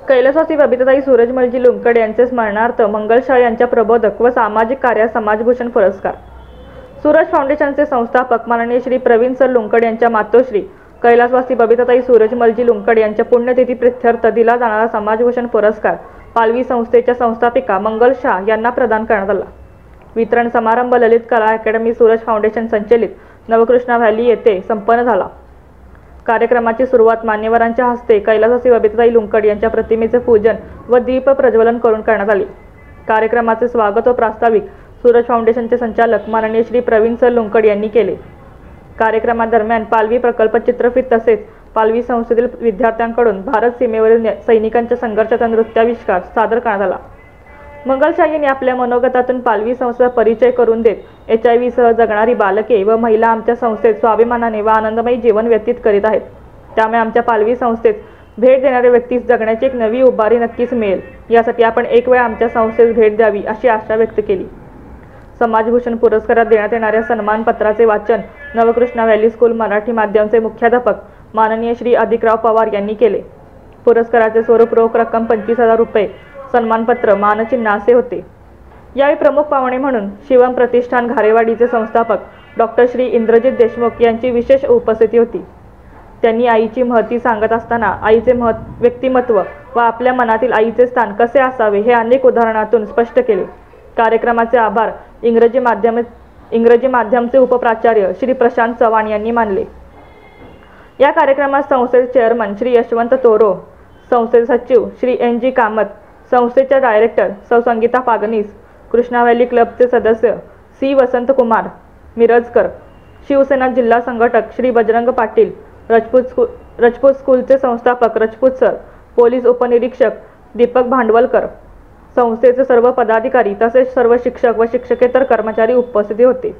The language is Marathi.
कैलासवासी बबिताताई सूरजमलजी लुंकड यांचे स्मरणार्थ मंगलशाह यांच्या प्रबोधक व सामाजिक कार्यास समाजभूषण पुरस्कार। सूरज फाउंडेशनचे संस्थापक माननीय श्री प्रवीण सर लुंकड यांच्या मातोश्री कैलासवासी बबिताताई सूरजमलजी लुंकड यांच्या पुण्यतिथी प्रित्यर्थ दिला जाणारा समाजभूषण पुरस्कार पालवी संस्थेच्या संस्थापिका मंगलशाह यांना प्रदान करण्यात आला। वितरण समारंभ ललित कला अकॅडमी सूरज फाउंडेशन संचलित नवकृष्णा व्हॅली येथे संपन्न झाला। कार्यक्रमाची सुरुवात मान्यवरांच्या हस्ते कैलासवासी बबिताताई लुंकड यांच्या प्रतिमेचे पूजन व दीप प्रज्वलन करून करण्यात आले। कार्यक्रमाचे स्वागत व प्रास्ताविक सूरज फाउंडेशनचे संचालक माननीय श्री प्रवीण सर लुंकड यांनी केले। कार्यक्रमादरम्यान पालवी प्रकल्प चित्रफित तसेच पालवी संस्थेतील विद्यार्थ्यांकडून भारत सीमेवरील सैनिकांच्या संघर्षाचा नृत्याविष्कार सादर करण्यात आला। मंगलशाह यांनी आपल्या मनोगतातून पालवी संस्थेचा परिचय करून देत HIV सह जगणारी बालके व महिला आमच्या संस्थेत स्वाभिमानाने व आनंदमयी जीवन व्यतीत करीत आहेत, त्यामुळे आमच्या पालवी संस्थेत भेट देणाऱ्या व्यक्तीस जगण्याची एक नवी उभारी नक्कीच मिळेल, यासाठी आपण एक वेळ आमच्या संस्थेस भेट द्यावी अशी आशा व्यक्त केली। समाजभूषण पुरस्कारात देण्यात येणाऱ्या सन्मानपत्राचे वाचन नवकृष्णा व्हॅली स्कूल मराठी माध्यमचे मुख्याध्यापक माननीय श्री अधिकराव पवार यांनी केले। पुरस्काराचे स्वरूप रोख रक्कम 25,000 रुपये, सन्मानपत्र, मानचिन्ह असे होते। यावेळी प्रमुख पाहुणे म्हणून शिवम प्रतिष्ठान घारेवाडीचे संस्थापक डॉक्टर श्री इंद्रजित देशमुख यांची विशेष उपस्थिती होती। त्यांनी आईची महती सांगत असताना आईचे व्यक्तिमत्व व आपल्या मनातील आईचे स्थान कसे असावे हे अनेक उदाहरणातून स्पष्ट केले। कार्यक्रमाचे आभार इंग्रजी माध्यमचे उपप्राचार्य श्री प्रशांत चव्हाण यांनी मानले। या कार्यक्रमात संस्थेचे चेअरमन श्री यशवंत तोरो, संस्थेचे सचिव श्री NG कामत, संस्थेच्या डायरेक्टर सौ संगीता फागनीस, कृष्णा व्हॅली क्लबचे सदस्य C वसंत कुमार मिरजकर, शिवसेना जिल्हा संघटक श्री बजरंग पाटील, रजपूत स्कूलचे संस्थापक रजपूत सर, पोलीस उपनिरीक्षक दीपक भांडवलकर, संस्थेचे सर्व पदाधिकारी तसेच सर्व शिक्षक व शिक्षकेतर कर्मचारी उपस्थित होते।